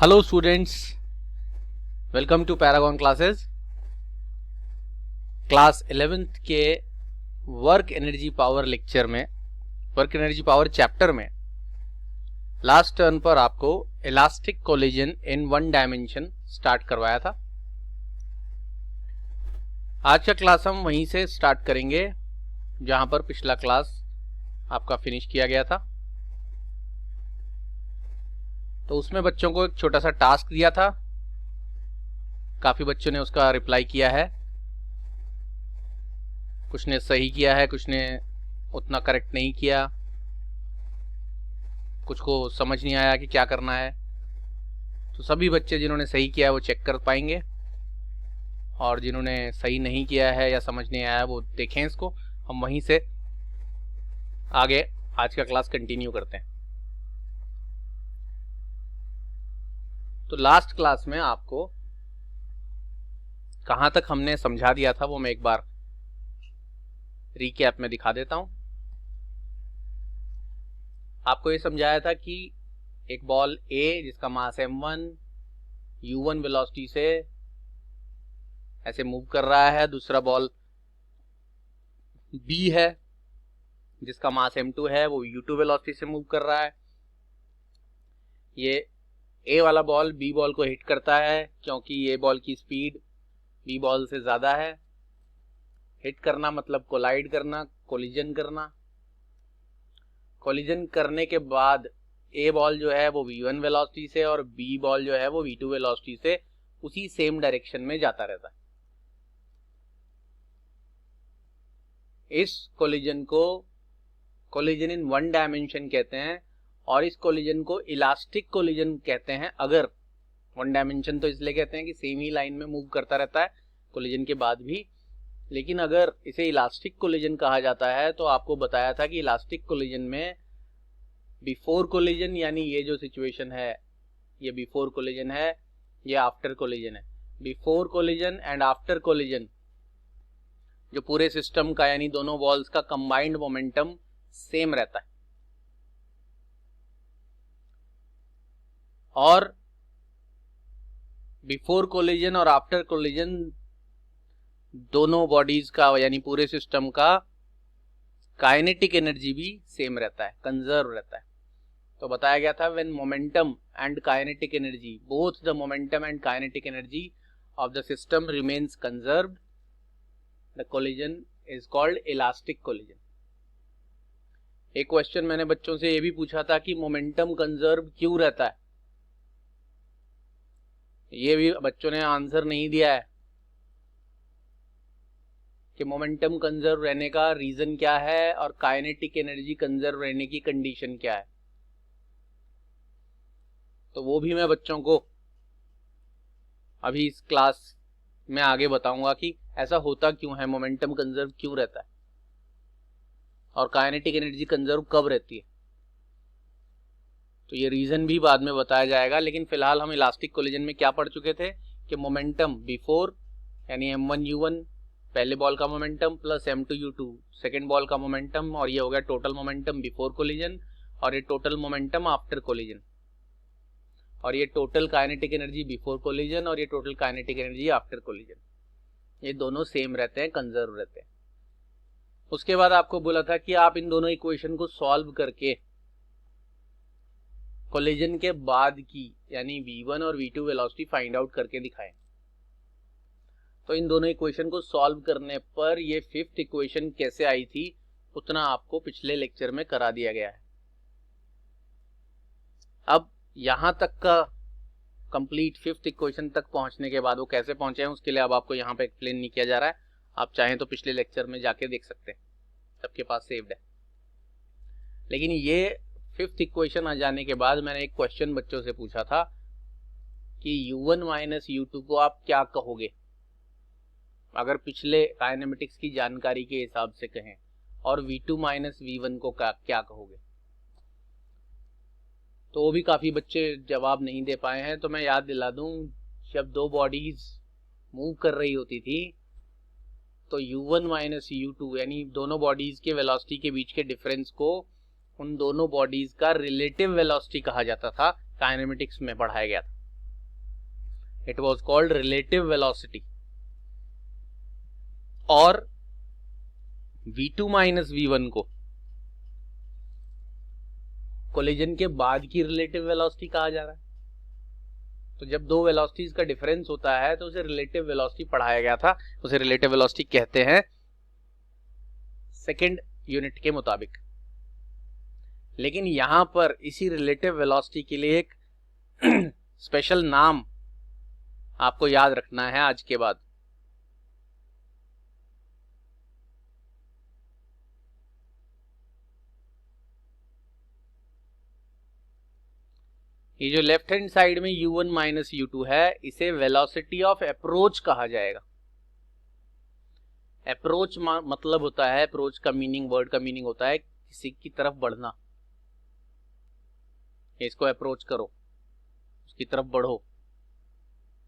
Hello students, welcome to Paragon classes. Class 11th के work energy power lecture में, work energy power chapter में last turn पर आपको elastic collision in one dimension start करवाया था। आज का क्लास हम वहीं से स्टार्ट करेंगे जहां पर पिछला क्लास आपका फिनिश किया गया था। तो उसमें बच्चों को एक छोटा सा टास्क दिया था, काफी बच्चों ने उसका रिप्लाई किया है, कुछ ने सही किया है, कुछ ने उतना करेक्ट नहीं किया, कुछ को समझ नहीं आया कि क्या करना है। तो सभी बच्चे जिन्होंने सही किया है वो चेक कर पाएंगे, और जिन्होंने सही नहीं किया है या समझ नहीं आया वो देखें इसको। हम वहीं से आगे आज का क्लास कंटिन्यू करते हैं। तो लास्ट क्लास में आपको कहां तक हमने समझा दिया था वो मैं एक बार रिकैप में दिखा देता हूं। आपको ये समझाया था कि एक बॉल A जिसका मास m1 u1 वेलोसिटी से ऐसे मूव कर रहा है, दूसरा बॉल B है जिसका मास m2 है, वो u2 वेलोसिटी से मूव कर रहा है। ये A वाला बॉल B बॉल को हिट करता है क्योंकि ये बॉल की स्पीड B बॉल से ज्यादा है। हिट करना मतलब कोलाइड करना, कोलिजन करना। कोलिजन करने के बाद A बॉल जो है वो v1 वेलोसिटी से और B बॉल जो है वो v2 वेलोसिटी से उसी सेम डायरेक्शन में जाता रहता है। इस कोलिजन को कोलिजन इन वन डायमेंशन कहते हैं, और इस कोलिजन को इलास्टिक कोलिजन कहते हैं। अगर वन डायमेंशन तो इसलिए कहते हैं कि सेम ही लाइन में मूव करता रहता है कोलिजन के बाद भी, लेकिन अगर इसे इलास्टिक कोलिजन कहा जाता है तो आपको बताया था कि इलास्टिक कोलिजन में बिफोर कोलिजन, यानी ये जो सिचुएशन है ये बिफोर कोलिजन है, ये आफ्टर कोलिजन है। Before collision and after collision जो पूरे सिस्टम का यानी दोनों बॉल्स का कंबाइंड मोमेंटम सेम रहता है, और बिफोर कोलिजन और आफ्टर कोलिजन दोनों बॉडीज का यानी पूरे सिस्टम का काइनेटिक एनर्जी भी सेम रहता है, कंजर्व रहता है। तो बताया गया था when momentum and kinetic energy, both the momentum and kinetic energy of the system remains conserved, the collision is called elastic collision. एक क्वेश्चन मैंने बच्चों से ये भी पूछा था कि मोमेंटम कंजर्व क्यों रहता है, ये भी बच्चों ने आंसर नहीं दिया है कि मोमेंटम कंजर्व रहने का रीजन क्या है और काइनेटिक एनर्जी कंजर्व रहने की कंडीशन क्या है। तो वो भी मैं बच्चों को अभी इस क्लास में आगे बताऊंगा कि ऐसा होता क्यों है, मोमेंटम कंजर्व क्यों रहता है और काइनेटिक एनर्जी कंजर्व कब रहती है। तो ये रीजन भी बाद में बताया जाएगा, लेकिन फिलहाल हम इलास्टिक कोलिजन में क्या पढ़ चुके थे कि मोमेंटम बिफोर यानी m1 u1 पहले बॉल का momentum plus m2 u2 second ball का मोमेंटम, और ये हो गया टोटल मोमेंटम बिफोर कोलिजन, और ये टोटल मोमेंटम आफ्टर कोलिजन, और ये total kinetic energy before collision, और ये total kinetic energy after collision. ये दोनों सेम रहते हैं, कंजर्व रहते हैं। उसके बाद आपको बोला था कि आप इन दोनों इक्वेशन को सॉल्व करके कोलिजन के बाद की यानी v1 और v2 वेलोसिटी फाइंड आउट करके दिखाएं। तो इन दोनों इक्वेशन को सॉल्व करने पर ये फिफ्थ इक्वेशन कैसे आई थी उतना आपको पिछले लेक्चर में करा दिया गया है। अब यहां तक का कंप्लीट फिफ्थ इक्वेशन तक पहुंचने के बाद वो कैसे पहुंचे हैं उसके लिए अब आपको यहाँ पे एक्सप्लेन नहीं किया जा रहा है। आप चाहें तो पिछले लेक्चर में जाके देख सकते हैं, सबके पास सेव्ड है। लेकिन ये फिफ्थ इक्वेशन आ जाने के बाद मैंने एक क्वेश्चन बच्चों से पूछा था कि u1 माइनस u2 को आप क्या कहोगे अगर पिछले काइनेमेटिक्स की जानकारी के हिसाब से कहें, और v2 माइनस v1 को क्या कहोगे। तो वो भी काफी बच्चे जवाब नहीं दे पाए हैं, तो मैं याद दिला दूं, जब दो बॉडीज मूव कर रही होती थी तो u1 माइनस u2 यानी दोनों बॉडीज के वेलोसिटी के बीच के डिफरेंस को उन दोनों बॉडीज का रिलेटिव वेलोसिटी कहा जाता था, काइनेमेटिक्स में पढ़ाया गया था। It was called relative velocity. और v2 माइनस v1 को कोलिजन के बाद की रिलेटिव वेलोसिटी कहा जा रहा है। तो जब दो वेलोसिटीज का डिफरेंस होता है तो उसे रिलेटिव वेलोसिटी पढ़ाया गया था, उसे रिलेटिव वेलोसिटी कहते हैं सेकंड यूनिट के मुताबिक। लेकिन यहां पर इसी रिलेटिव वेलोसिटी के लिए एक स्पेशल नाम आपको याद रखना है आज के बाद। ये जो लेफ्ट हैंड साइड में u1 माइनस u2 है, इसे वेलोसिटी ऑफ अप्रोच कहा जाएगा। अप्रोच मतलब होता है, अप्रोच का मीनिंग, वर्ड का मीनिंग होता है किसी की तरफ बढ़ना। इसको अप्रोच करो, उसकी तरफ बढ़ो।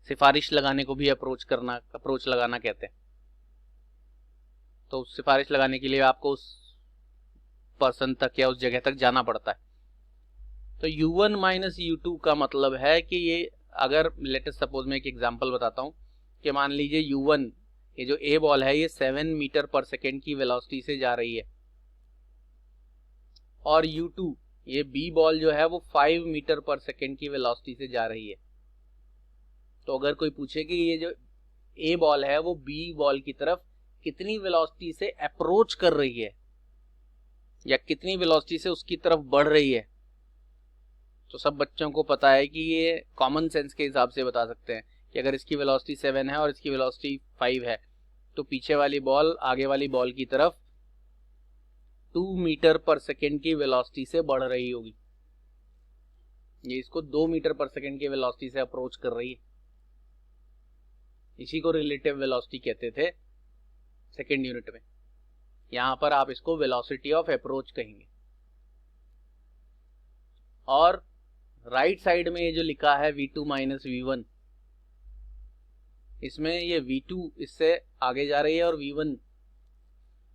सिफारिश लगाने को भी अप्रोच लगाना कहते हैं। तो सिफारिश लगाने के लिए आपको उस पर्सन तक या उस जगह तक जाना पड़ता है। तो u1 माइनस u2 का मतलब है कि ये, अगर लेटेस्ट सपोज मैं एक एग्जांपल बताता हूं कि मान लीजिए u1, ये जो a बॉल है ये 7 मीटर पर सेकेंड की वेलोसिटी से जा रही है, और u2 ये b बॉल जो है वो 5 मीटर पर सेकेंड की वेलोसिटी से जा रही है। तो अगर कोई पूछे कि ये जो a बॉल है वो b बॉल की तरफ कितनी वेलोसिटी से अप्रोच कर रही है या कितनी वेलोसिटी से उसकी तरफ बढ़ रही है, तो सब बच्चों को पता है कि ये कॉमन सेंस के हिसाब से बता सकते हैं कि अगर इसकी वेलोसिटी 7 है और इसकी वेलोसिटी 5 है तो पीछे वाली बॉल आगे वाली बॉल की तरफ 2 मीटर पर सेकेंड की वेलोसिटी से बढ़ रही होगी। ये इसको 2 मीटर पर सेकेंड की वेलोसिटी से अप्रोच कर रही है। इसी को रिलेटिव वेलोसिटी कहते थे सेकेंड यूनिट में। यहां पर आप इसको वेलोसिटी ऑफ अप्रोच कहेंगे। और राइट साइड में ये जो लिखा है v2 माइनस v1, इसमें ये v2 इससे आगे जा रही है और v1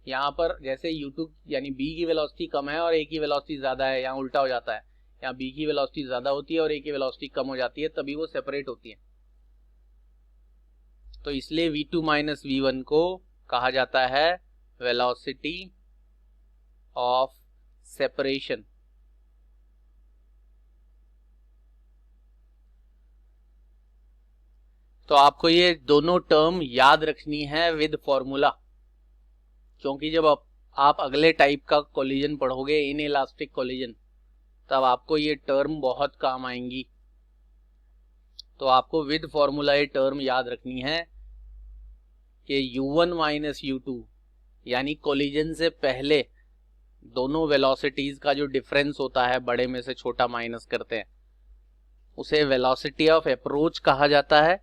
यहाँ पर जैसे u2 यानी b की वेलोसिटी कम है और a की वेलोसिटी ज्यादा है, यहाँ उल्टा हो जाता है। यहाँ b की वेलोसिटी ज्यादा होती है और a की वेलोसिटी कम हो जाती है, तभी वो सेपरेट होती है। तो इसलिए v2 माइनस v1 को कहा जाता है वेलोसिटी ऑफ सेपरेशन। तो आपको ये दोनों टर्म याद रखनी है विद फॉर्मूला, क्योंकि जब आप अगले टाइप का कोलिजन पढ़ोगे, इन इलास्टिक कोलिजन, तब आपको ये टर्म बहुत काम आएंगी। तो आपको विद फॉर्मूला ये टर्म याद रखनी है कि u1 माइनस u2 यानी कोलिजन से पहले दोनों वेलोसिटीज का जो डिफरेंस होता है, बड़े में से छोटा माइनस करते हैं, उसे वेलोसिटी ऑफ अप्रोच कहा जाता है।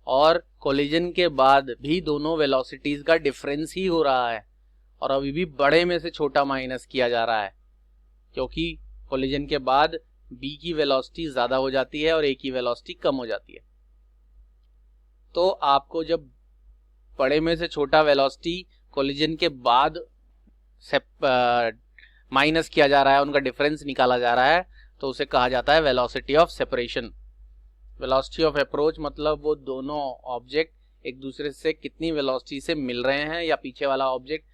और कोलिजन के बाद भी दोनों वेलोसिटीज का डिफरेंस ही हो रहा है और अभी भी बड़े में से छोटा माइनस किया जा रहा है, क्योंकि कोलिजन के बाद b की वेलोसिटी ज्यादा हो जाती है और a की वेलोसिटी कम हो जाती है। तो आपको जब बड़े में से छोटा वेलोसिटी कोलिजन के बाद माइनस किया जा रहा है, उनका डिफरेंस निकाला जा रहा है, तो उसे कहा जाता है velocity of separation. Velocity of approach मतलब वो दोनों ऑब्जेक्ट एक दूसरे से कितनी वेलोसिटी से मिल रहे हैं, या पीछे वाला ऑब्जेक्ट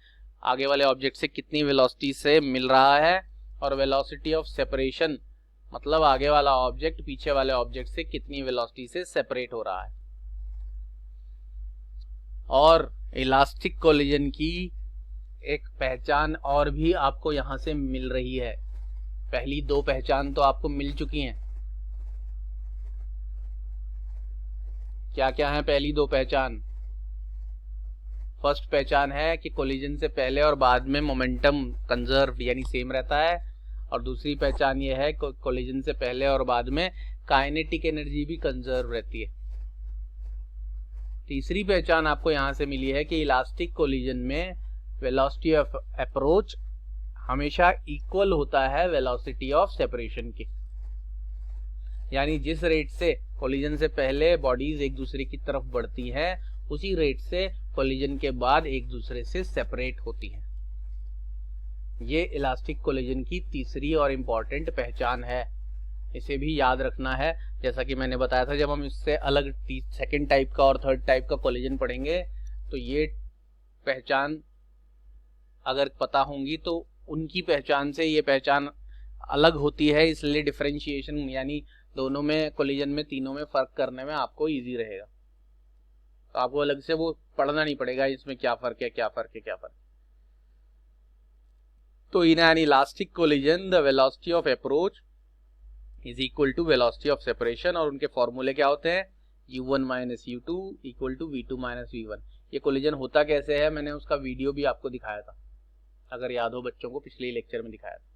आगे वाले ऑब्जेक्ट से कितनी वेलोसिटी से मिल रहा है। और वेलोसिटी ऑफ सेपरेशन मतलब आगे वाला ऑब्जेक्ट पीछे वाले ऑब्जेक्ट से कितनी वेलोसिटी से सेपरेट हो रहा है। और इलास्टिक कोलिजन की एक पहचान और भी आपको यहां से मिल रही है। पहली दो पहचान तो आपको मिल चुकी हैं। क्या क्या है पहली दो पहचान? फर्स्ट पहचान है कि कोलिजन से पहले और बाद में मोमेंटम कंजर्व यानी सेम रहता है, और दूसरी पहचान ये है कि कोलिजन से पहले और बाद में काइनेटिक एनर्जी भी कंजर्व रहती है। तीसरी पहचान आपको यहां से मिली है कि इलास्टिक कोलिजन में वेलोसिटी ऑफ अप्रोच हमेशा इक्वल होता है वेलोसिटी ऑफ सेपरेशन के, यानी जिस रेट से कोलिजन से पहले बॉडीज एक दूसरे की तरफ बढ़ती हैं, उसी रेट से कोलिजन के बाद एक दूसरे से सेपरेट होती हैं। ये इलास्टिक कोलिजन की तीसरी और इम्पॉर्टेंट पहचान है। इसे भी याद रखना है। जैसा कि मैंने बताया था, जब हम इससे अलग सेकंड टाइप का और थर्ड टाइप का कोलिजन पढ़ेंगे तो ये पहचान अगर पता होंगी तो उनकी पहचान से ये पहचान अलग होती है, इसलिए डिफरेंशिएशन यानी दोनों में कोलिजन में तीनों में फर्क करने में आपको इजी रहेगा। तो आपको अलग से वो पढ़ना नहीं पड़ेगा इसमें क्या फर्क है, क्या फर्क है, क्या फर्क है। तो in an elastic collision the velocity of approach is equal to velocity of separation, और उनके फॉर्मूले क्या होते हैं, u1 minus u2 equal to v2 minus v1। ये कोलिजन होता कैसे है, मैंने उसका वीडियो भी आपको दिखाया था, अगर याद हो बच्चों को, पिछले लेक्चर में दिखाया था।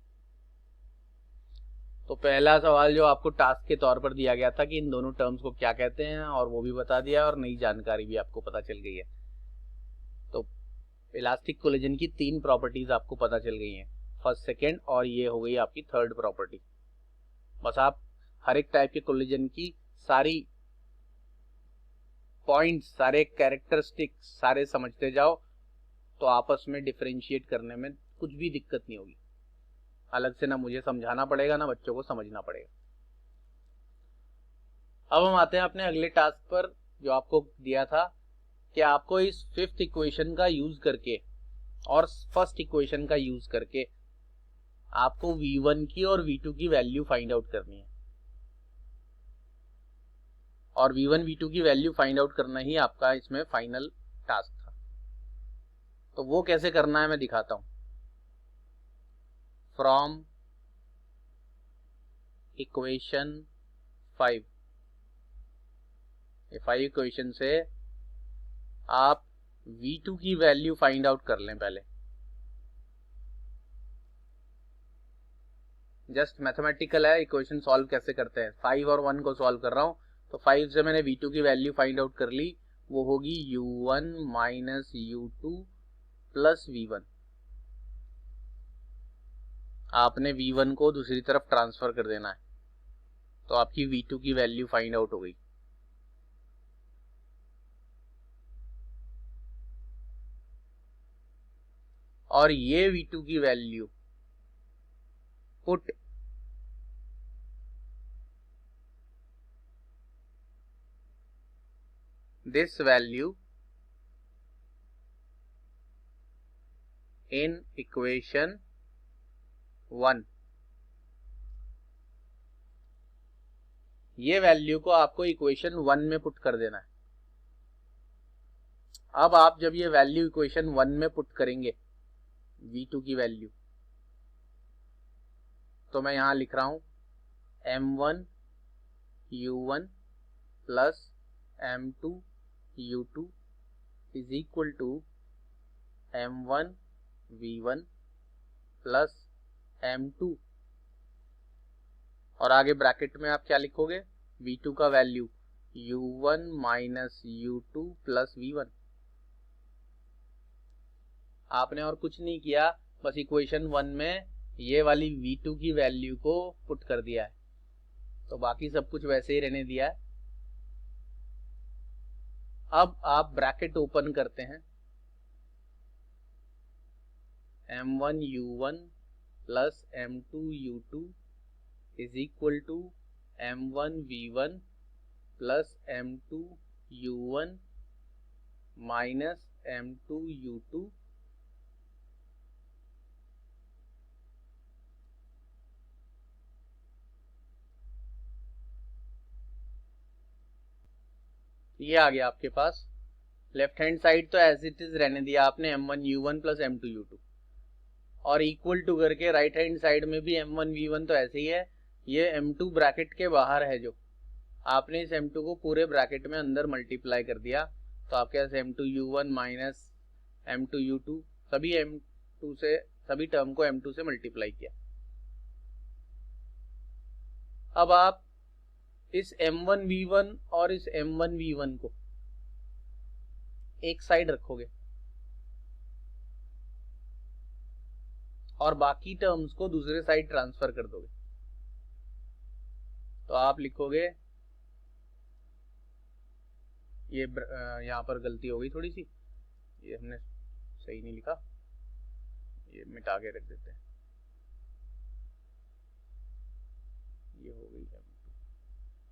तो पहला सवाल जो आपको टास्क के तौर पर दिया गया था कि इन दोनों टर्म्स को क्या कहते हैं, और वो भी बता दिया और नई जानकारी भी आपको पता चल गई है। तो इलास्टिक कोलिजन की 3 प्रॉपर्टीज आपको पता चल गई हैं, फर्स्ट, सेकेंड, और ये हो गई आपकी थर्ड प्रॉपर्टी। बस आप हर एक टाइप के कोलिजन की सारी पॉइंट्स, सारे कैरेक्टरिस्टिक्स सारे समझते जाओ, तो आपस में डिफरेंशिएट करने में कुछ भी दिक्कत नहीं होगी। अलग से ना मुझे समझाना पड़ेगा, ना बच्चों को समझना पड़ेगा। अब हम आते हैं अपने अगले टास्क पर, जो आपको दिया था कि आपको इस फिफ्थ इक्वेशन का यूज करके और फर्स्ट इक्वेशन का यूज करके आपको v1 की और v2 की वैल्यू फाइंड आउट करनी है, और v1 v2 की वैल्यू फाइंड आउट करना ही आपका इसमें फाइनल टास्क था। तो वो कैसे करना है मैं दिखाता हूं। फ्रॉम इक्वेशन 5, ये 5 इक्वेशन से आप v2 की वैल्यू फाइंड आउट कर लें। पहले जस्ट मैथमेटिकल है, इक्वेशन सॉल्व कैसे करते हैं। 5 और 1 को सॉल्व कर रहा हूं, तो 5 से मैंने v2 की वैल्यू फाइंड आउट कर ली, वो होगी u1 minus u2 plus v1। आपने v1 को दूसरी तरफ ट्रांसफर कर देना है, तो आपकी v2 की वैल्यू फाइंड आउट हो गई। और ये v2 की value put this value in equation 1। ये वैल्यू को आपको इक्वेशन 1 में पुट कर देना है। अब आप जब ये वैल्यू इक्वेशन 1 में पुट करेंगे v2 की वैल्यू, तो मैं यहां लिख रहा हूं m1 u1 plus m2 u2 is equal to m1 v1 plus m2, और आगे ब्रैकेट में आप क्या लिखोगे, v2 का value u1 minus u2 plus v1। आपने और कुछ नहीं किया, बस इक्वेशन 1 में ये वाली v2 की वैल्यू को पुट कर दिया है, तो बाकी सब कुछ वैसे ही रहने दिया है। अब आप ब्रैकेट ओपन करते हैं, m1 u1 plus m2 u2 is equal to m1 v1 plus m2 u1 minus m2 u2 ये आ गया आपके पास। लेफ्ट हैंड साइड तो एज इट इज रहने दिया आपने, m1 u1 plus m2 u2, और इक्वल टू करके राइट हैंड साइड में भी m1 v1 तो ऐसे ही है। ये m2 ब्रैकेट के बाहर है, जो आपने इस m2 को पूरे ब्रैकेट में अंदर मल्टीप्लाई कर दिया, तो आपके पास m2 u1 minus m2 u2, सभी m2 से, सभी टर्म को m2 से मल्टीप्लाई किया। अब आप इस m1 v1 और इस m1 v1 को एक साइड रखोगे और बाकी टर्म्स को दूसरे साइड ट्रांसफर कर दोगे, तो आप लिखोगे, ये यहाँ पर गलती हो गई थोड़ी सी, ये हमने सही नहीं लिखा, ये मिटा के रख देते हैं। ये हो गई M2।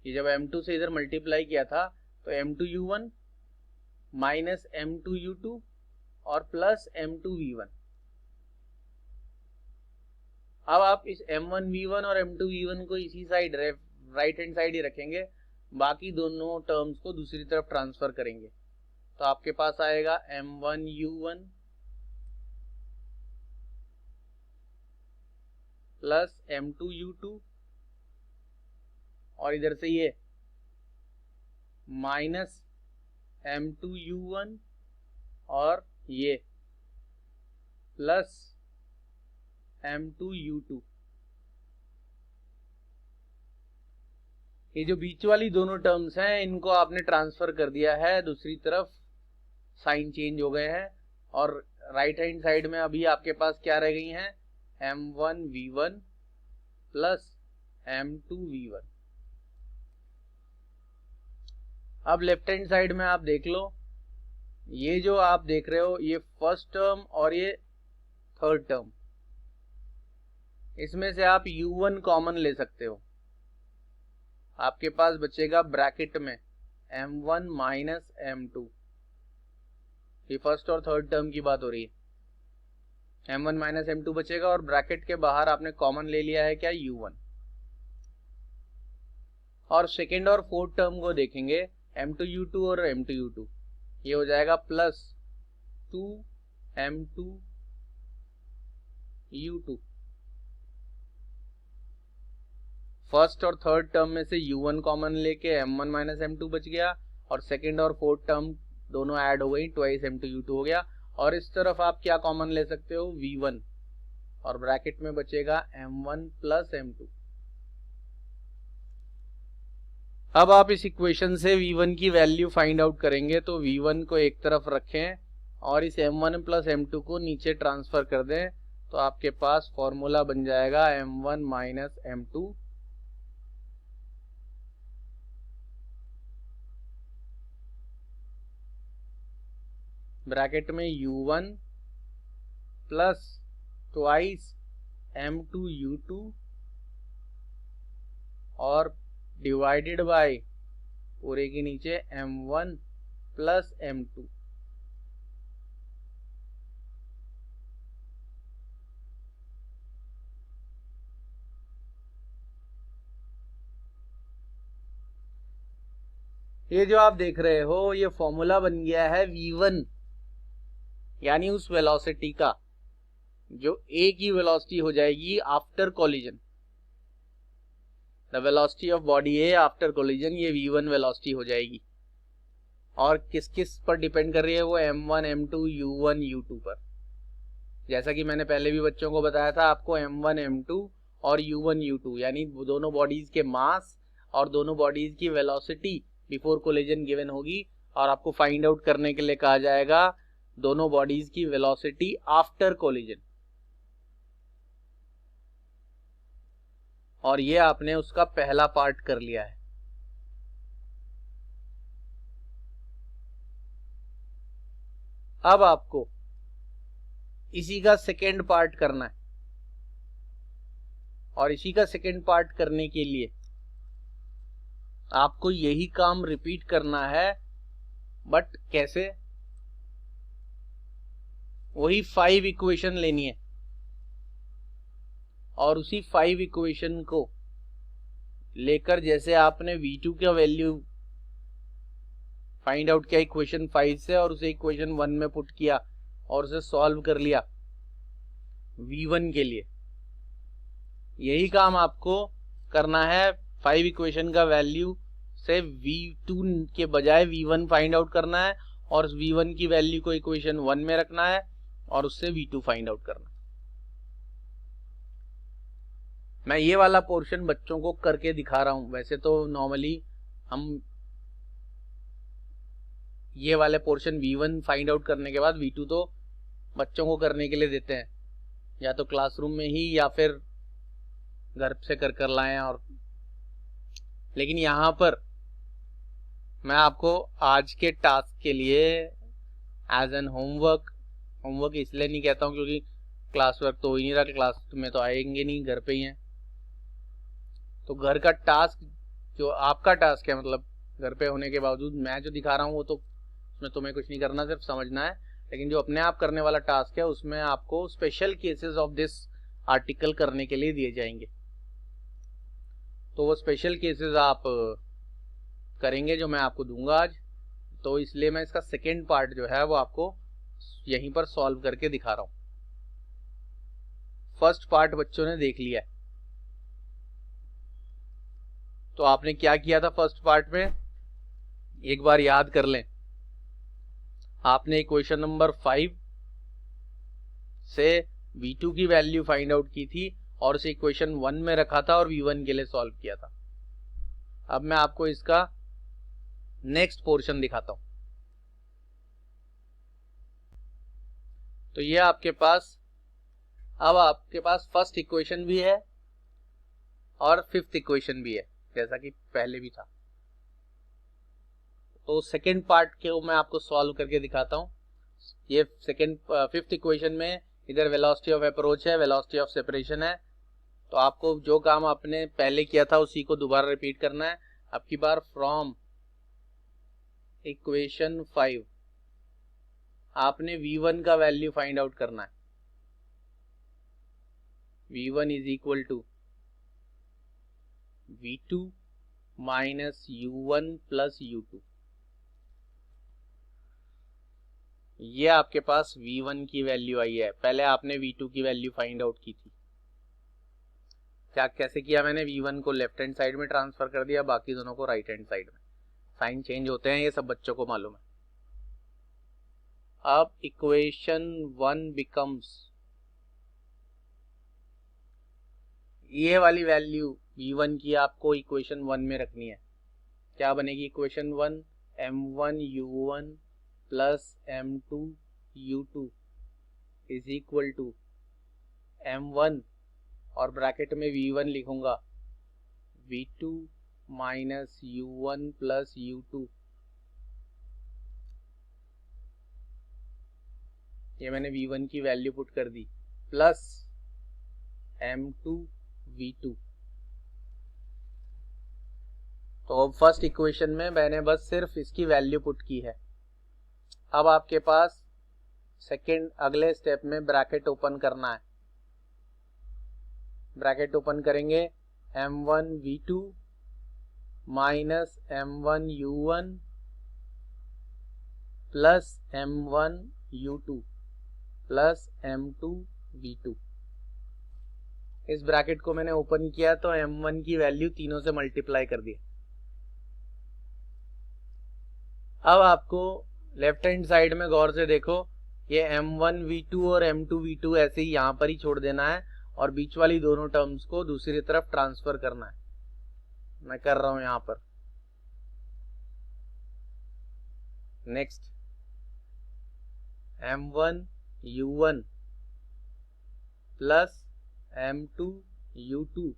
ये जब M2 से इधर मल्टीप्लाई किया था तो M2U1 माइनस M2U2 और प्लस M2V1। अब आप इस M1V1 और M2V1 को इसी साइड राइट हैंड साइड ही रखेंगे, बाकी दोनों टर्म्स को दूसरी तरफ ट्रांसफर करेंगे। तो आपके पास आएगा M1U1 प्लस M2U2 और इधर से ये माइनस M2U1 और ये प्लस M2U2। ये जो बीच वाली दोनों टर्म्स हैं इनको आपने ट्रांसफर कर दिया है दूसरी तरफ, साइन चेंज हो गए हैं और राइट हैंड साइड में अभी आपके पास क्या रह गई हैं, M1V1 प्लस M2V1। अब लेफ्ट हैंड साइड में आप देख लो, ये जो आप देख रहे हो ये फर्स्ट टर्म और ये थर्ड टर्म, इसमें से आप U1 कॉमन ले सकते हो। आपके पास बचेगा ब्रैकेट में M1 माइनस M2। ये फर्स्ट और थर्ड टर्म की बात हो रही है। M1 माइनस M2 बचेगा और ब्रैकेट के बाहर आपने कॉमन ले लिया है क्या, U1। और सेकेंड और फोर्थ टर्म को देखेंगे M2U2 और M2U2, ये हो जाएगा प्लस 2M2U2। फर्स्ट और थर्ड टर्म में से U1 कॉमन लेके M1 माइनस M2 बच गया और सेकेंड और फोर्थ टर्म दोनों ऐड हो गई, ट्वाइस M2U2 हो गया। और इस तरफ आप क्या कॉमन ले सकते हो, V1, और ब्रैकेट में बचेगा M1 प्लस M2। अब आप इस इक्वेशन से V1 की वैल्यू फाइंड आउट करेंगे, तो V1 को एक तरफ रखें और इस M1 प्लस M2 को नीचे ट्रांसफर कर दें, तो आपके पास फॉर्मूला बन जाएगा M1 माइनस M2 ब्रैकेट में U1 प्लस ट्वाइस M2U2 और डिवाइडेड बाय पूरे के नीचे M1 प्लस M2। ये जो आप देख रहे हो ये फॉर्मूला बन गया है V1, यानी उस वेलोसिटी का जो A की वेलोसिटी हो जाएगी after collision. The velocity of body A after collision, ये V1 वेलोसिटी हो जाएगी। और किस किस पर डिपेंड कर रही है वो, M1 M2 U1 U2 पर। जैसा कि मैंने पहले भी बच्चों को बताया था, आपको M1 M2 और U1 U2 यानी दोनों बॉडीज के मास और दोनों बॉडीज की वेलोसिटी बिफोर कोलिजन गिवन होगी, और आपको फाइंड आउट करने के लिए कहा जाएगा दोनों बॉडीज की वेलोसिटी आफ्टर कोलिजन। और ये आपने उसका पहला पार्ट कर लिया है। अब आपको इसी का सेकेंड पार्ट करना है, और इसी का सेकेंड पार्ट करने के लिए आपको यही काम रिपीट करना है, बट कैसे, वही 5 इक्वेशन लेनी है और उसी 5 इक्वेशन को लेकर जैसे आपने V2 का वैल्यू फाइंड आउट किया इक्वेशन 5 से और उसे इक्वेशन 1 में पुट किया और उसे सॉल्व कर लिया V1 के लिए, यही काम आपको करना है। 5 इक्वेशन का वैल्यू से V2 के बजाय V1 फाइंड आउट करना है और V1 की वैल्यू को इक्वेशन 1 में रखना है और उससे V2 फाइंड आउट करना है। मैं ये वाला पोर्शन बच्चों को करके दिखा रहा हूं, वैसे तो नॉर्मली हम ये वाले पोर्शन V1 फाइंड आउट करने के बाद V2 तो बच्चों को करने के लिए देते हैं, या तो क्लासरूम में ही या फिर घर से कर लाएं। और लेकिन यहाँ पर मैं आपको आज के टास्क के लिए एज एन होमवर्क इसलिए नहीं कहता हूँ क्योंकि क्लास वर्क तो हो ही नहीं रहा, क्लास में तो आएंगे नहीं, घर पे ही हैं, तो घर का टास्क, जो आपका टास्क है, मतलब घर पे होने के बावजूद मैं जो दिखा रहा हूँ वो तो उसमें तुम्हें कुछ नहीं करना, सिर्फ समझना है। लेकिन जो अपने आप करने वाला टास्क है उसमें आपको special cases of this article करने के लिए दिए जाएंगे। तो वो स्पेशल केसेस आप करेंगे जो मैं आपको दूंगा आज। तो इसलिए मैं इसका सेकेंड पार्ट जो है वो आपको यहीं पर सॉल्व करके दिखा रहा हूं। फर्स्ट पार्ट बच्चों ने देख लिया है। तो आपने क्या किया था फर्स्ट पार्ट में, एक बार याद कर लें। आपने इक्वेशन नंबर 5 से v2 की वैल्यू फाइंड आउट की थी और उसे इक्वेशन 1 में रखा था और v1 के लिए सॉल्व किया था। अब मैं आपको इसका नेक्स्ट पोर्शन दिखाता हूं। तो ये आपके पास फर्स्ट इक्वेशन भी है और फिफ्थ इक्वेशन भी है, जैसा कि पहले भी था। तो सेकेंड पार्ट के मैं आपको सॉल्व करके दिखाता हूं। ये फिफ्थ इक्वेशन में इधर वेलोसिटी ऑफ अप्रोच है, वेलोसिटी ऑफ सेपरेशन है। तो आपको जो काम आपने पहले किया था उसी को दोबारा रिपीट करना है। अब की बार फ्रॉम इक्वेशन 5 आपने v1 का वैल्यू फाइंड आउट करना है। v1 is equal to v2 minus u1 plus u2। ये आपके पास v1 की वैल्यू आई है। पहले आपने v2 की वैल्यू फाइंड आउट की थी। क्या कैसे किया मैंने, v1 को लेफ्ट हैंड साइड में ट्रांसफर कर दिया, बाकी दोनों को राइट हैंड साइड में। साइन चेंज होते हैं, ये सब बच्चों को मालूम है। अब इक्वेशन 1 बिकम्स, ये वाली वैल्यू v1 की आपको इक्वेशन 1 में रखनी है। क्या बनेगी equation 1, m1 u1 plus m2 u2 is equal to m1 और ब्रैकेट में v1 लिखूंगा v2 minus u1 plus u2। ये मैंने v1 की वैल्यू पुट कर दी, प्लस m2 v2। तो अब फर्स्ट इक्वेशन में मैंने बस सिर्फ इसकी वैल्यू पुट की है। अब आपके पास सेकेंड अगले स्टेप में ब्रैकेट ओपन करना है। ब्रैकेट ओपन करेंगे m1 v2 minus m1 u1 plus m1 u2 plus m2 v2। इस ब्रैकेट को मैंने ओपन किया तो m1 की वैल्यू तीनों से मल्टीप्लाई कर दी। अब आपको लेफ्ट हैंड साइड में गौर से देखो, ये m1 v2 और m2 v2 ऐसे ही यहां पर ही छोड़ देना है और बीच वाली दोनों टर्म्स को दूसरी तरफ ट्रांसफर करना है। मैं कर रहा हूं यहां पर। Next m1 u1 plus m2 u2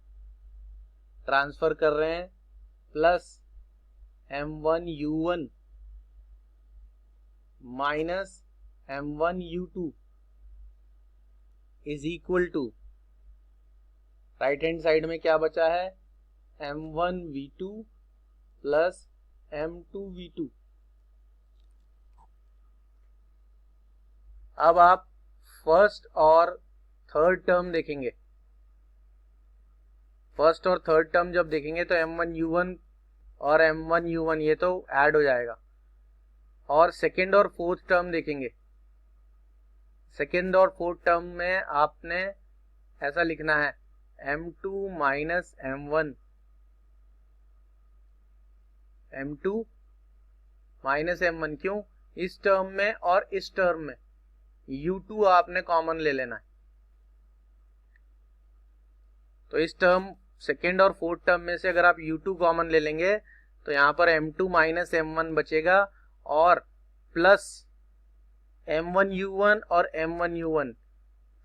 transfer कर रहे हैं, plus m1 u1 minus m1 u2 is equal to, right hand side में क्या बचा है, m1 v2 plus m2 v2। अब आप फर्स्ट और थर्ड टर्म देखेंगे। फर्स्ट और थर्ड टर्म जब देखेंगे तो m1 u1 और m1 u1 ये तो ऐड हो जाएगा। और सेकेंड और फोर्थ टर्म देखेंगे। सेकेंड और फोर्थ टर्म में आपने ऐसा लिखना है m2 minus m1, m2 minus m1। क्यों, इस टर्म में और इस टर्म में u2 आपने कॉमन ले लेना है। तो इस टर्म सेकेंड और फोर्थ टर्म में से अगर आप u2 कॉमन ले लेंगे तो यहां पर m2 माइनस m1 बचेगा और प्लस m1 u1 और m1 u1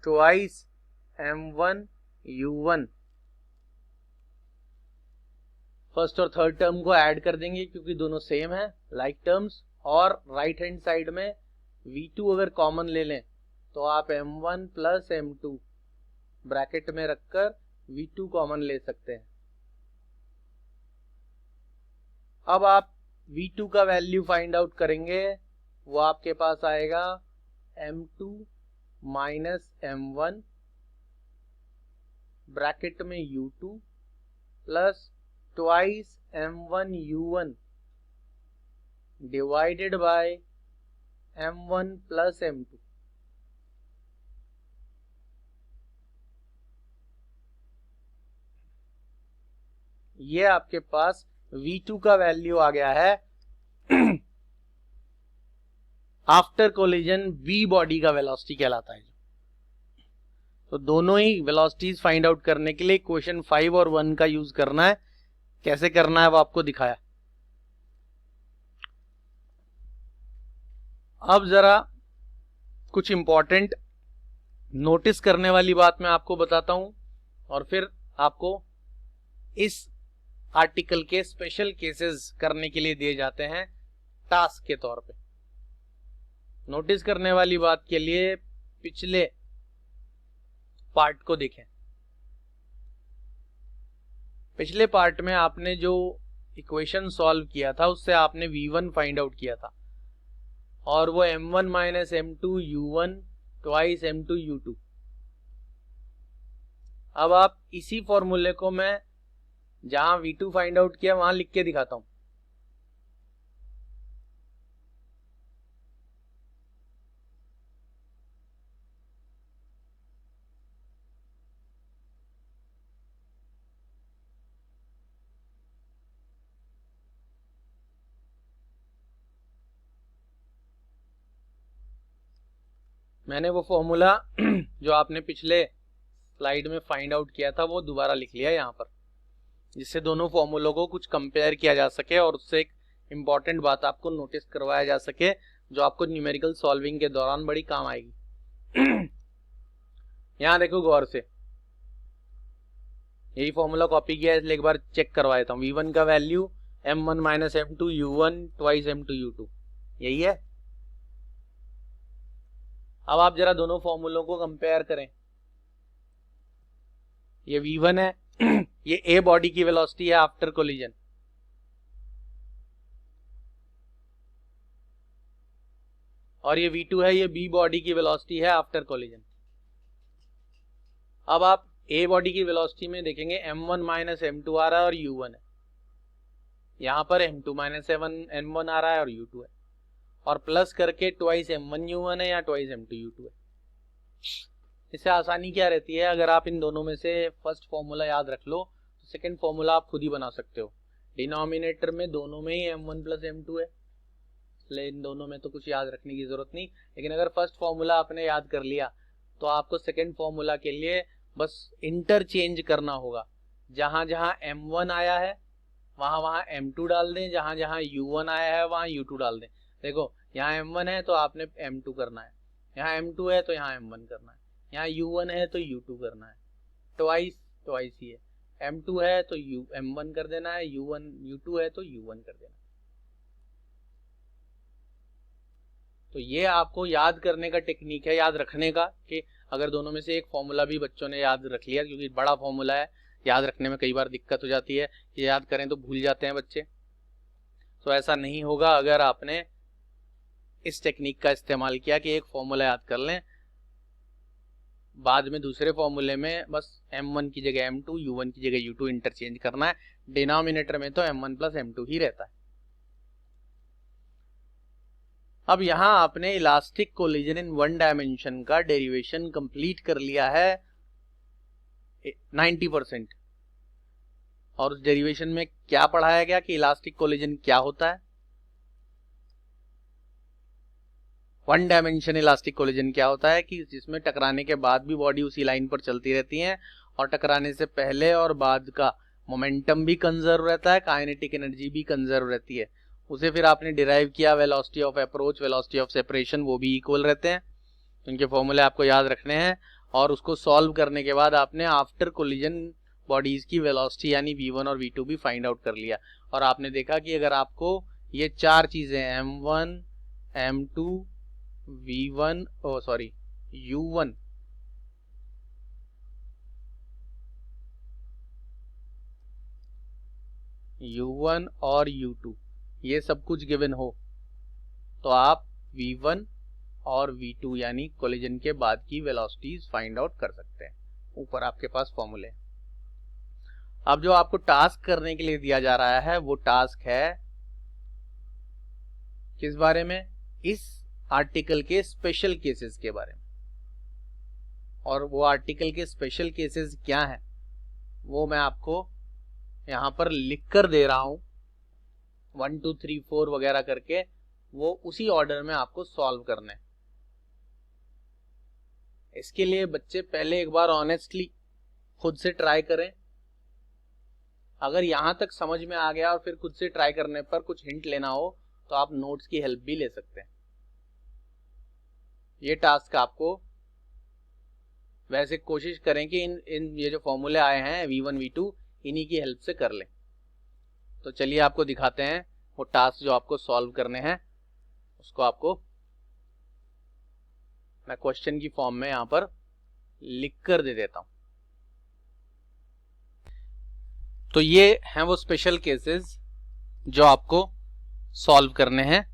twice m1 u1। First और थर्ड टर्म को ऐड कर देंगे क्योंकि दोनों सेम है, लाइक टर्म्स। और राइट हैंड साइड में v2 अगर कॉमन ले लें तो आप m1 प्लस m2 ब्रैकेट में रखकर v2 कॉमन ले सकते हैं। अब आप V2 का वैल्यू फाइंड आउट करेंगे, वो आपके पास आएगा M2 माइनस M1 ब्रैकेट में U2 plus twice M1 U1 divided by M1 plus M2। ये आपके पास V2 का वैल्यू आ गया है आफ्टर कोलिजन V बॉडी का वेलोसिटी कहलाता है। तो दोनों ही वेलोसिटीज फाइंड आउट करने के लिए क्वेश्चन 5 और 1 का यूज करना है। कैसे करना है वो आपको दिखाया। अब जरा कुछ इंपॉर्टेंट नोटिस करने वाली बात मैं आपको बताता हूं और फिर आपको इस आर्टिकल के स्पेशल केसेस करने के लिए दिए जाते हैं टास्क के तौर पे। नोटिस करने वाली बात के लिए पिछले पार्ट को देखें। पिछले पार्ट में आपने जो इक्वेशन सॉल्व किया था उससे आपने V1 फाइंड आउट किया था और वो M1 minus M2 U1 twice M2 U2। अब आप इसी फॉर्मूले को मैं जहां V2 फाइंड आउट किया वहां लिख के दिखाता हूं। मैंने वो फॉर्मूला जो आपने पिछले स्लाइड में फाइंड आउट किया था वो दोबारा लिख लिया यहाँ पर, जिससे दोनों फॉर्मूलों को कुछ कंपेयर किया जा सके और उससे एक इम्पॉर्टेंट बात आपको नोटिस करवाया जा सके जो आपको न्यूमेरिकल सॉल्विंग के दौरान बड़ी काम आएगी। यहाँ देखो गौर से, यही फॉर्मूला कॉपी किया है इसलिए एक बार चेक करवा देता हूँ। V1 का value M1 minus M2 U1 twice M2 U2, यही है। अब आप जरा दोनों फॉर्मूलों को कंपेयर करें। ये V1 है ये ए बॉडी की वेलोसिटी है आफ्टर कोलिजन, और ये V2 है ये बी बॉडी की वेलोसिटी है आफ्टर कोलिजन। अब आप ए बॉडी की वेलोसिटी में देखेंगे M1 माइनस M2 आ रहा है और U1 है, यहां पर M2 माइनस M1 आ रहा है और U2 है, और प्लस करके ट्वाइस M1 U1 है या ट्वाइस M2 U2 है। इससे आसानी क्या रहती है, अगर आप इन दोनों में से फर्स्ट फॉर्मूला याद रख लो तो सेकंड फॉर्मूला आप खुद ही बना सकते हो। डिनोमिनेटर में दोनों में ही M1 प्लस M2 है, इसलिए इन दोनों में तो कुछ याद रखने की जरूरत नहीं। लेकिन अगर फर्स्ट फॉर्मूला आपने याद कर लिया तो आपको सेकंड फॉर्मूला के लिए बस इंटरचेंज करना होगा। जहां जहां M1 आया है वहां वहां M2 डाल दें, जहां जहां U1 आया है वहां U2 डाल दें। देखो यहाँ M1 है तो आपने M2 करना है, यहाँ M2 है तो यहाँ M1 करना है, यहाँ U1 है तो U2 करना है। ट्वाइस ही है, M2 है तो M1 कर देना है, U2 है तो U1 कर देना है। तो ये आपको याद करने का टेक्निक है, याद रखने का, कि अगर दोनों में से एक फॉर्मूला भी बच्चों ने याद रख लिया, क्योंकि बड़ा फॉर्मूला है याद रखने में कई बार दिक्कत हो जाती है, ये याद करें तो भूल जाते हैं बच्चे। तो ऐसा नहीं होगा अगर आपने इस टेक्निक का इस्तेमाल किया कि एक फॉर्मूला याद कर लें, बाद में दूसरे फॉर्मूले में बस M1 की जगह M2 U1 की जगह U2 इंटरचेंज करना है। डिनोमिनेटर में तो M1 प्लस M2 ही रहता है। अब यहां आपने elastic collision in one dimension का डेरिवेशन कंप्लीट कर लिया है 90%, और उस डेरिवेशन में क्या पढ़ाया गया कि इलास्टिक कोलिजन क्या होता है, वन डायमेंशन इलास्टिक कोलिजन क्या होता है, कि जिसमें टकराने के बाद भी बॉडी उसी लाइन पर चलती रहती है और टकराने से पहले और बाद का मोमेंटम भी कंजर्व रहता है, काइनेटिक एनर्जी भी कंजर्व रहती है। उसे फिर आपने डिराइव किया velocity of approach, velocity of separation, वो भी इक्वल रहते हैं। उनके फॉर्मूले आपको याद रखने हैं और उसको सॉल्व करने के बाद आपने आफ्टर कोलिजन बॉडीज की वेलोसिटी यानी V1 और V2 भी फाइंड आउट कर लिया। और आपने देखा कि अगर आपको ये चार चीजें M1 M2 V1 U1 u1 और u2 ये सब कुछ गिवन हो तो आप v1 और v2 यानी कोलिजन के बाद की वेलोसिटीज फाइंड आउट कर सकते हैं। ऊपर आपके पास फॉर्मूले। अब जो आपको टास्क करने के लिए दिया जा रहा है वो टास्क है किस बारे में? इस आर्टिकल के स्पेशल केसेस के बारे में। और वो आर्टिकल के स्पेशल केसेस क्या हैं वो मैं आपको यहां पर लिख कर दे रहा हूं 1 2 3 4 वगैरह करके, वो उसी ऑर्डर में आपको सॉल्व करना है। इसके लिए बच्चे पहले एक बार ऑनेस्टली खुद से ट्राई करें। अगर यहां तक समझ में आ गया और फिर खुद से ट्राई करने पर कुछ हिंट लेना हो तो आप नोट्स की हेल्प भी ले सकते हैं। ये टास्क आपको वैसे कोशिश करें कि इन ये जो फॉर्मूले आए हैं v1 v2 इन्हीं की हेल्प से कर लें। तो चलिए आपको दिखाते हैं वो टास्क जो आपको सॉल्व करने हैं। उसको आपको मैं क्वेश्चन की फॉर्म में यहां पर लिख कर दे देता हूं। तो ये हैं वो स्पेशल केसेस जो आपको सॉल्व करने हैं,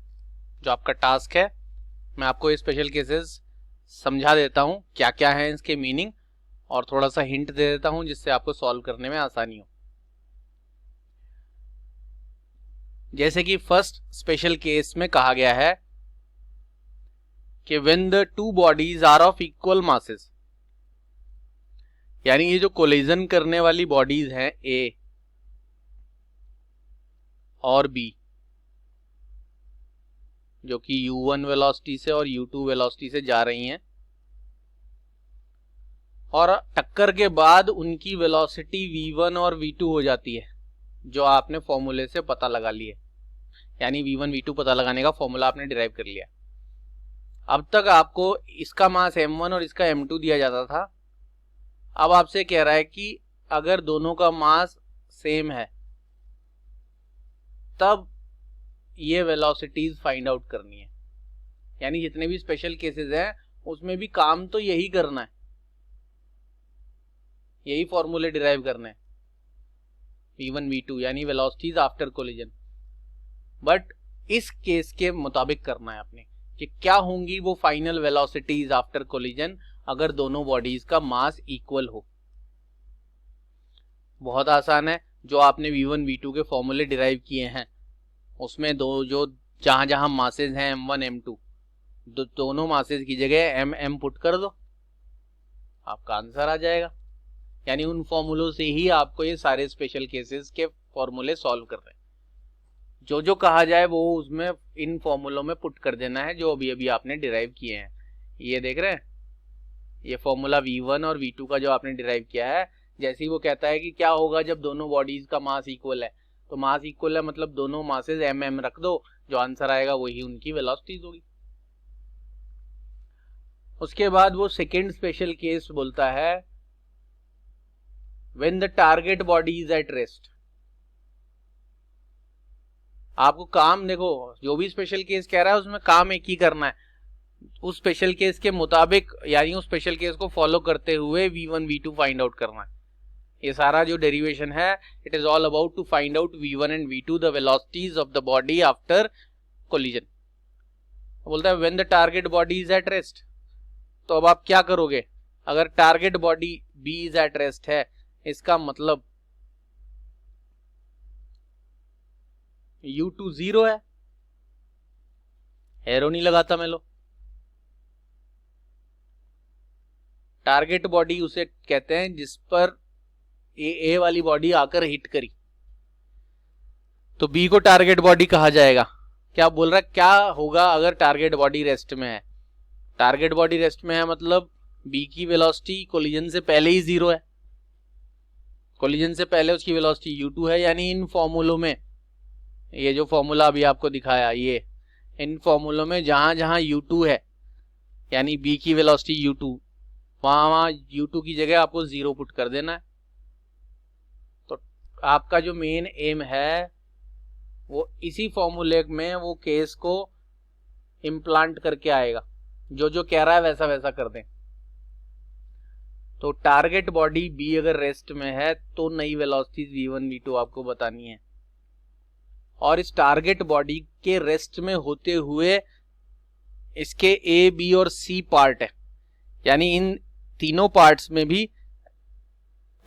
जो आपका टास्क है। मैं आपको ये स्पेशल केसेस समझा देता हूं क्या क्या है इसके मीनिंग, और थोड़ा सा हिंट दे देता हूं जिससे आपको सॉल्व करने में आसानी हो। जैसे कि फर्स्ट स्पेशल केस में कहा गया है कि when the two bodies are of equal masses, यानी ये जो कोलिजन करने वाली बॉडीज हैं ए और बी, जो कि u1 वेलोसिटी से और u2 वेलोसिटी से जा रही हैं, और टक्कर के बाद उनकी वेलोसिटी v1 और v2 हो जाती है, जो आपने फॉर्मूले से पता लगा लिए। यानी v1 v2 पता लगाने का फॉर्मूला आपने डिराइव कर लिया। अब तक आपको इसका मास m1 और इसका m2 दिया जाता था। अब आपसे कह रहा है कि अगर दोनों का मास सेम है तब ये वेलोसिटीज फाइंड आउट करनी है। यानी जितने भी स्पेशल केसेस हैं उसमें भी काम तो यही करना है, यही फॉर्मूले डिराइव करने हैं v1 v2 यानी वेलोसिटीज आफ्टर कोलिजन। बट इस केस के मुताबिक करना है आपने कि क्या होंगी वो फाइनल वेलोसिटीज आफ्टर कोलिजन अगर दोनों बॉडीज का मास इक्वल हो। बहुत आसान है, जो आपने v1 v2 के फॉर्मूले डिराइव किए हैं उसमें दो जो जहां जहां मासेज हैं m1 m2, दोनों मासेज की जगह m पुट कर दो, आपका आंसर आ जाएगा। यानी उन फॉर्मूलों से ही आपको ये सारे स्पेशल केसेस के फॉर्मूले सॉल्व कर रहे हैं। जो जो कहा जाए वो उसमें इन फॉर्मूलों में पुट कर देना है जो अभी अभी आपने डिराइव किए हैं। ये देख रहे हैं, ये फॉर्मूला v1 और v2 का जो आपने डिराइव किया है, जैसे ही वो कहता है कि क्या होगा जब दोनों बॉडीज का मास इक्वल है, तो मास इक्वल है मतलब दोनों मासेज m रख दो, जो आंसर आएगा वही उनकी वेलोसिटीज होगी। उसके बाद वो सेकेंड स्पेशल केस बोलता है when the target body is at rest. आपको काम देखो, जो भी स्पेशल केस कह रहा है उसमें काम एक ही करना है, उस स्पेशल केस के मुताबिक यानी उस स्पेशल केस को फॉलो करते हुए v1 v2 फाइंड आउट करना है। ये सारा जो डेरिवेशन है it is all about to find out v1 and v2 the velocities of the body after collision. बोलता है when the target body is at rest. तो अब आप क्या करोगे? अगर target body b is at rest है, इसका मतलब u2 0 है। एरो नहीं लगाता मैं लो। टारगेट बॉडी उसे कहते हैं जिस पर ए वाली बॉडी आकर हिट करी, तो बी को टारगेट बॉडी कहा जाएगा। क्या बोल रहा है, क्या होगा अगर टारगेट बॉडी रेस्ट में है? टारगेट बॉडी रेस्ट में है मतलब बी की वेलोसिटी कोलिजन से पहले ही 0 है, कोलिजन से पहले उसकी वेलोसिटी u2 है। यानी इन फॉर्मूलों में, ये जो फॉर्मूला अभी आपको दिखाया, ये इन फॉर्मूलों में जहां जहां u2 है यानी b की वेलोसिटी u2, वहां u2 की जगह आपको 0 पुट कर देना है। तो आपका जो मेन एम है वो इसी फॉर्मूले में वो केस को इम्प्लांट करके आएगा, जो जो कह रहा है वैसा वैसा कर दें। तो टारगेट बॉडी बी अगर रेस्ट में है तो नई वेलोसिटीज v1 v2 आपको बतानी है। और इस टारगेट बॉडी के रेस्ट में होते हुए इसके ए, बी और सी पार्ट है, यानी इन तीनों पार्ट्स में भी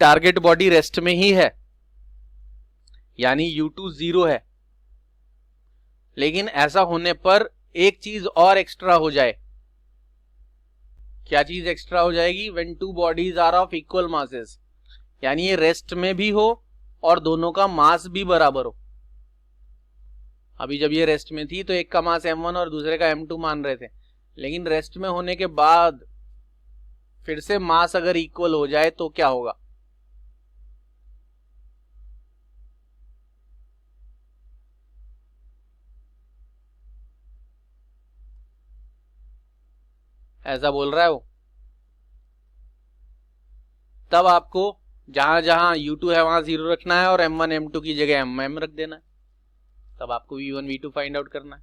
टारगेट बॉडी रेस्ट में ही है, यानी U2 0 है। लेकिन ऐसा होने पर एक चीज और एक्स्ट्रा हो जाए। क्या चीज एक्स्ट्रा हो जाएगी? When two bodies are of equal masses, यानी ये रेस्ट में भी हो और दोनों का मास भी बराबर हो। अभी जब ये रेस्ट में थी तो एक का मास m1 और दूसरे का m2 मान रहे थे, लेकिन रेस्ट में होने के बाद फिर से मास अगर इक्वल हो जाए तो क्या होगा? ऐसा बोल रहा है वो। तब आपको जहां जहां U2 है वहां 0 रखना है और m1 m2 की जगह mm रख देना है। तब आपको V1 V2 फाइंड आउट करना है।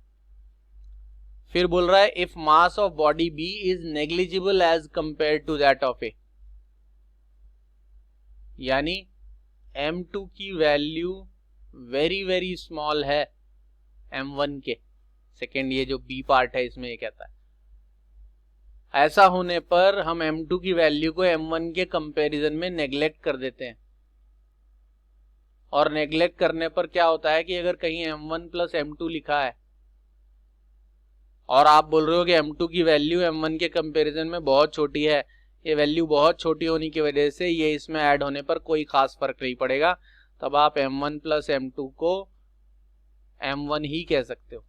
फिर बोल रहा है if mass of body B is negligible as compare to that of A, यानी m2 की वैल्यू वेरी वेरी स्मॉल है m1 के। सेकेंड ये जो B पार्ट है इसमें ये कहता है। ऐसा होने पर हम m2 की वैल्यू को m1 के कंपैरिजन में नेग्लेक्ट कर देते हैं, और नेग्लेक्ट करने पर क्या होता है कि अगर कहीं m1 प्लस m2 लिखा है और आप बोल रहे हो कि m2 की वैल्यू m1 के कंपैरिजन में बहुत छोटी है, ये वैल्यू बहुत छोटी होने की वजह से ये इसमें ऐड होने पर कोई खास फर्क नहीं पड़ेगा, तब आप m1 प्लस m2 को m1 ही कह सकते हो।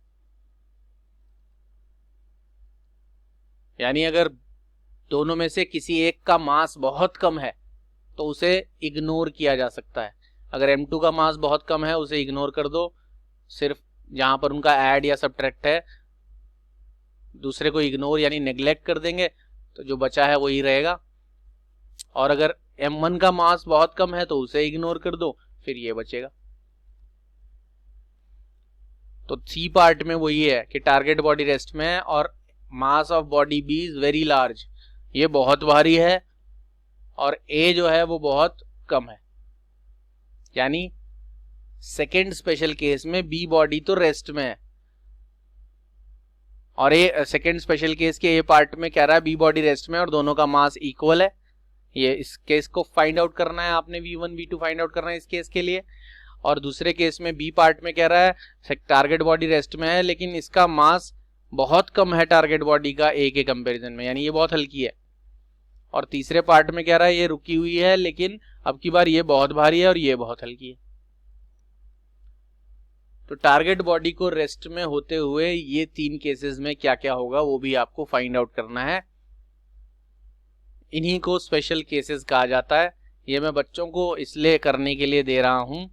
यानी अगर दोनों में से किसी एक का मास बहुत कम है तो उसे इग्नोर किया जा सकता है। अगर m2 का मास बहुत कम है उसे इग्नोर कर दो, सिर्फ जहां पर उनका ऐड या सब्ट्रैक्ट है दूसरे को इग्नोर यानी नेग्लेक्ट कर देंगे तो जो बचा है वही रहेगा। और अगर m1 का मास बहुत कम है तो उसे इग्नोर कर दो, फिर ये बचेगा। तो सी पार्ट में वही है कि टारगेट बॉडी रेस्ट में है और mass of body B is very large, ये बहुत भारी है, और ए जो है वो बहुत कम है। यानी सेकेंड स्पेशल केस में बी बॉडी तो रेस्ट में है और ए सेकेंड स्पेशल केस के ए पार्ट में कह रहा है बी बॉडी रेस्ट में और दोनों का मास इक्वल है। ये इस केस को फाइंड आउट करना है आपने, V1 V2 फाइंड आउट करना है इस केस के लिए। और दूसरे केस में बी पार्ट में कह रहा है टारगेट बॉडी रेस्ट में है लेकिन इसका मास बहुत कम है टारगेट बॉडी का ए के कंपैरिजन में, यानी ये बहुत हल्की है। और तीसरे पार्ट में कह रहा है ये रुकी हुई है लेकिन अब की बार ये बहुत भारी है और ये बहुत हल्की है। तो टारगेट बॉडी को रेस्ट में होते हुए ये तीन केसेस में क्या क्या होगा वो भी आपको फाइंड आउट करना है। इन्हीं को स्पेशल केसेस कहा जाता है। ये मैं बच्चों को इसलिए करने के लिए दे रहा हूं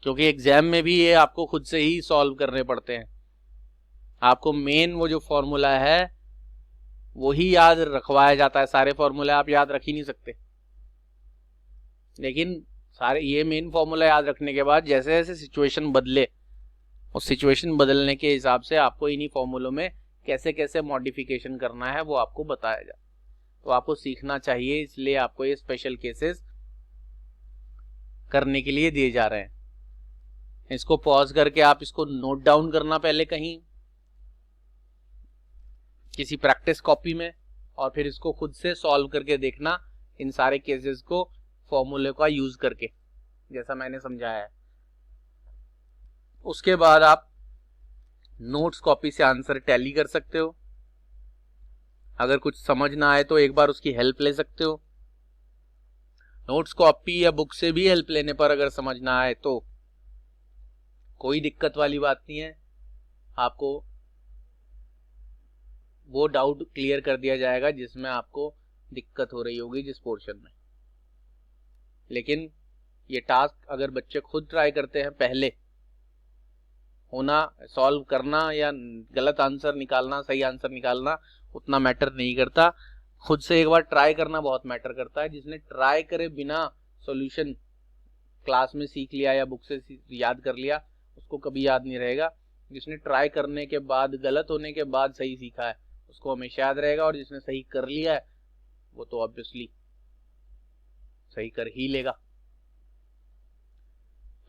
क्योंकि एग्जाम में भी ये आपको खुद से ही सॉल्व करने पड़ते हैं। आपको मेन वो जो फॉर्मूला है वही याद रखवाया जाता है, सारे फॉर्मूले आप याद रख ही नहीं सकते। लेकिन सारे ये मेन फॉर्मूला याद रखने के बाद जैसे जैसे सिचुएशन बदले उस सिचुएशन बदलने के हिसाब से आपको इन्हीं फॉर्मूलों में कैसे कैसे मॉडिफिकेशन करना है वो आपको बताया जाए। तो आपको सीखना चाहिए, इसलिए आपको ये स्पेशल केसेस करने के लिए दिए जा रहे हैं। इसको पॉज करके आप इसको नोट डाउन करना पहले कहीं किसी प्रैक्टिस कॉपी में, और फिर इसको खुद से सॉल्व करके देखना इन सारे केसेस को फॉर्मूले का यूज करके जैसा मैंने समझाया है। उसके बाद आप नोट्स कॉपी से आंसर टैली कर सकते हो। अगर कुछ समझ ना आए तो एक बार उसकी हेल्प ले सकते हो। नोट्स कॉपी या बुक से भी हेल्प लेने पर अगर समझ ना आए तो कोई दिक्कत वाली बात नहीं है, आपको वो डाउट क्लियर कर दिया जाएगा जिसमें आपको दिक्कत हो रही होगी जिस पोर्शन में। लेकिन ये टास्क अगर बच्चे खुद ट्राई करते हैं, पहले होना सॉल्व करना या गलत आंसर निकालना सही आंसर निकालना उतना मैटर नहीं करता, खुद से एक बार ट्राई करना बहुत मैटर करता है। जिसने ट्राई करे बिना सॉल्यूशन क्लास में सीख लिया या बुक से याद कर लिया उसको कभी याद नहीं रहेगा। जिसने ट्राई करने के बाद गलत होने के बाद सही सीखा है उसको हमेशा याद रहेगा, और जिसने सही कर लिया है वो तो ऑब्वियसली सही कर ही लेगा।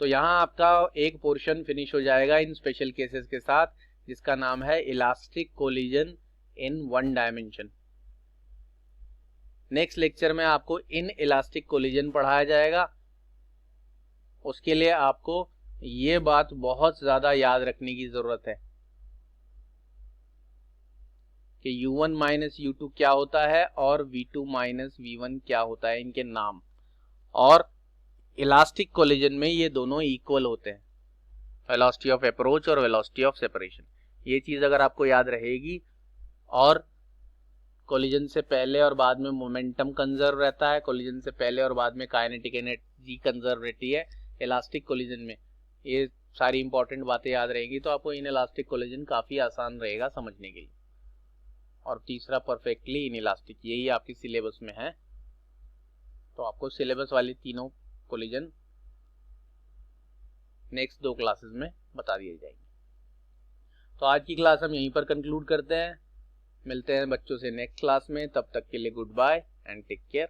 तो यहाँ आपका एक पोर्शन फिनिश हो जाएगा इन स्पेशल केसेस के साथ, जिसका नाम है elastic collision in one dimension. Next lecture में आपको इन इलास्टिक कोलिजन पढ़ाया जाएगा। उसके लिए आपको ये बात बहुत ज्यादा याद रखने की जरूरत है कि U1 माइनस U2 क्या होता है और V2 माइनस V1 क्या होता है, इनके नाम। और इलास्टिक कोलिजन में ये दोनों इक्वल होते हैं, वेलोसिटी ऑफ अप्रोच और वेलोसिटी ऑफ सेपरेशन। ये चीज अगर आपको याद रहेगी, और कोलिजन से पहले और बाद में मोमेंटम कंजर्व रहता है, कोलिजन से पहले और बाद में काइनेटिक एनर्जी कंजर्व रहती है इलास्टिक कोलिजन में। ये सारी इंपॉर्टेंट बातें याद रहेगी तो आपको इन इलास्टिक कोलिजन काफी आसान रहेगा समझने के लिए। और तीसरा परफेक्टली इन इलास्टिक, यही आपकी सिलेबस में है, तो आपको सिलेबस वाली तीनों कोलिजन नेक्स्ट 2 क्लासेस में बता दिए जाएंगे। तो आज की क्लास हम यहीं पर कंक्लूड करते हैं, मिलते हैं बच्चों से नेक्स्ट क्लास में। तब तक के लिए goodbye and take care.